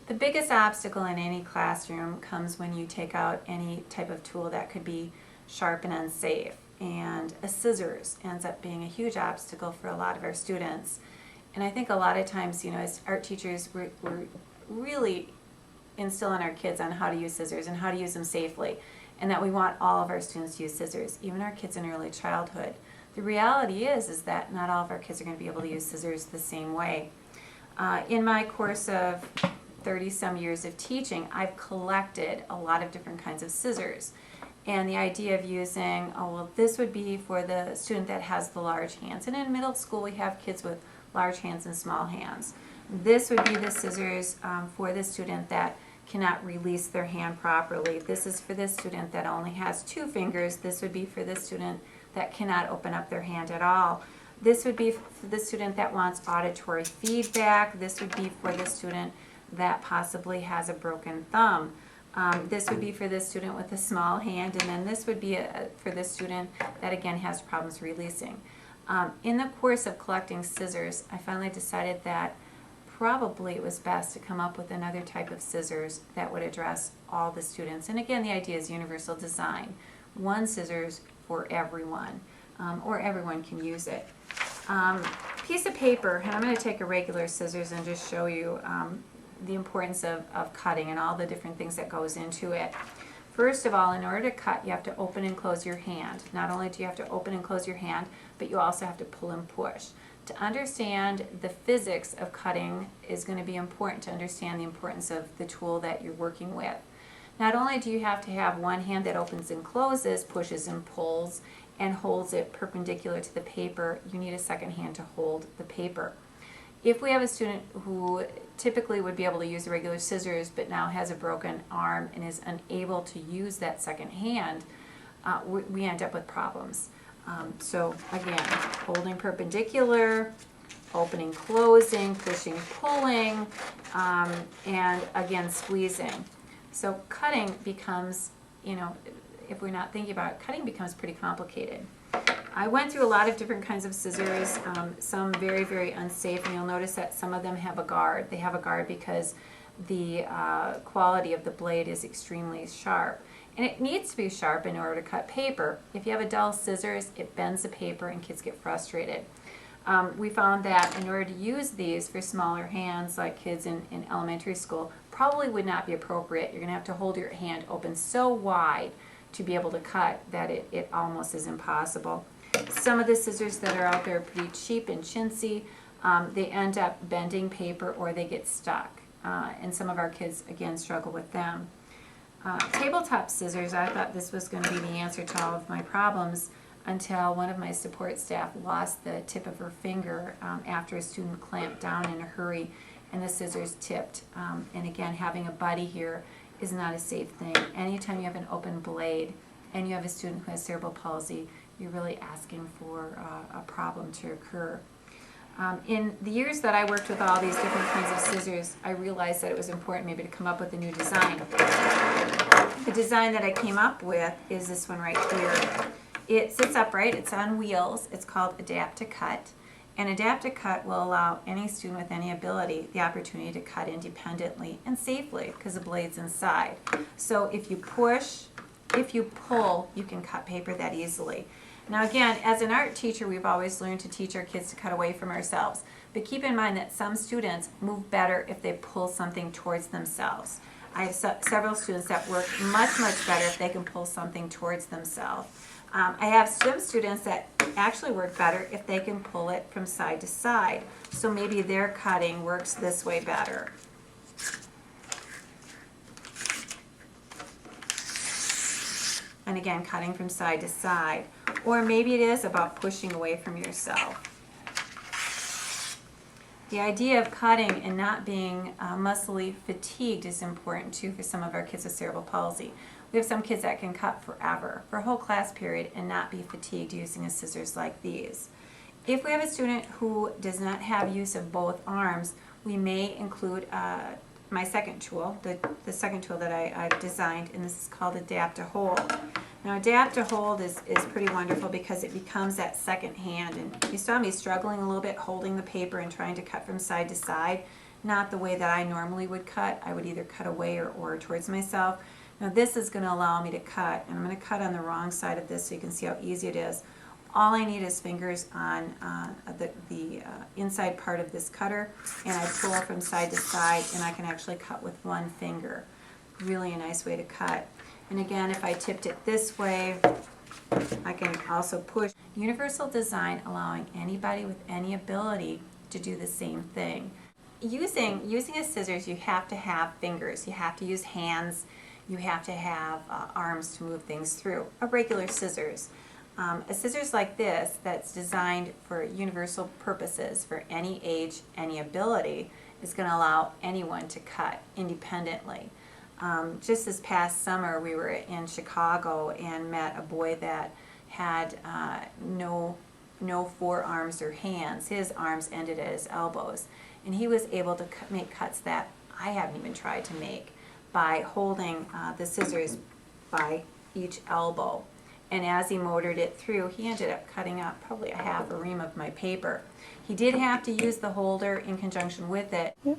The biggest obstacle in any classroom comes when you take out any type of tool that could be sharp and unsafe. And a scissors ends up being a huge obstacle for a lot of our students. And I think a lot of times, as art teachers, we're really instilling our kids on how to use scissors and how to use them safely, and that we want all of our students to use scissors, even our kids in early childhood. The reality is that not all of our kids are going to be able to use scissors the same way. In my course of 30-some years of teaching, I've collected a lot of different kinds of scissors. And the idea of using, this would be for the student that has the large hands. And in middle school, we have kids with large hands and small hands. This would be the scissors for the student that cannot release their hand properly. This is for the student that only has 2 fingers. This would be for the student that cannot open up their hand at all. This would be for the student that wants auditory feedback. This would be for the student that possibly has a broken thumb. This would be for the student with a small hand, and then this would be for the student that again has problems releasing. In the course of collecting scissors, I finally decided that probably it was best to come up with another type of scissors that would address all the students. And again, the idea is universal design. One scissors for everyone, or everyone can use it. Piece of paper, and I'm going to take a regular scissors and just show you the importance of cutting and all the different things that goes into it. First of all, in order to cut, you have to open and close your hand. Not only do you have to open and close your hand, but you also have to pull and push. To understand the physics of cutting is going to be important to understand the importance of the tool that you're working with. Not only do you have to have one hand that opens and closes, pushes and pulls, and holds it perpendicular to the paper, you need a second hand to hold the paper. If we have a student who typically would be able to use the regular scissors but now has a broken arm and is unable to use that second hand, we end up with problems. So again, holding perpendicular, opening, closing, pushing, pulling, and again squeezing. So cutting becomes, if we're not thinking about it, cutting becomes pretty complicated. I went through a lot of different kinds of scissors, some very, very unsafe, and you'll notice that some of them have a guard. They have a guard because the quality of the blade is extremely sharp. And it needs to be sharp in order to cut paper. If you have a dull scissors, it bends the paper and kids get frustrated. We found that in order to use these for smaller hands, like kids in elementary school, probably would not be appropriate. You're going to have to hold your hand open so wide to be able to cut that it almost is impossible. Some of the scissors that are out there are pretty cheap and chintzy. They end up bending paper or they get stuck. And some of our kids, again, struggle with them. Tabletop scissors, I thought this was going to be the answer to all of my problems until one of my support staff lost the tip of her finger after a student clamped down in a hurry and the scissors tipped. And again, having a buddy here is not a safe thing. Anytime you have an open blade and you have a student who has cerebral palsy, you're really asking for a problem to occur. In the years that I worked with all these different kinds of scissors, I realized that it was important maybe to come up with a new design. The design that I came up with is this one right here. It sits upright, it's on wheels, it's called Adapt to Cut. And Adapt to Cut will allow any student with any ability the opportunity to cut independently and safely because the blade's inside. So if you push, if you pull, you can cut paper that easily. Now again, as an art teacher, we've always learned to teach our kids to cut away from ourselves. But keep in mind that some students move better if they pull something towards themselves. I have several students that work much, much better if they can pull something towards themselves. I have some students that actually work better if they can pull it from side to side. So maybe their cutting works this way better. And again, cutting from side to side. Or maybe it is about pushing away from yourself. The idea of cutting and not being muscly fatigued is important too for some of our kids with cerebral palsy. We have some kids that can cut forever, for a whole class period, and not be fatigued using a scissors like these. If we have a student who does not have use of both arms, we may include my second tool, the second tool that I designed, and this is called Adapt to Hold. Now Adapt to Hold is pretty wonderful because it becomes that second hand, and you saw me struggling a little bit holding the paper and trying to cut from side to side. not the way that I normally would cut. I would either cut away or towards myself. Now this is going to allow me to cut, and I'm going to cut on the wrong side of this so you can see how easy it is. All I need is fingers on the inside part of this cutter, and I pull from side to side, and I can actually cut with one finger. Really a nice way to cut. And again, if I tipped it this way, I can also push. Universal design, allowing anybody with any ability to do the same thing. Using a scissors, you have to have fingers. You have to use hands. You have to have arms to move things through. A regular scissors. A scissors like this that's designed for universal purposes for any age, any ability, is going to allow anyone to cut independently. Just this past summer we were in Chicago and met a boy that had no forearms or hands. His arms ended at his elbows, and he was able to make cuts that I haven't even tried to make by holding the scissors by each elbow. And as he motored it through, he ended up cutting up probably a half a ream of my paper. He did have to use the holder in conjunction with it. Yep.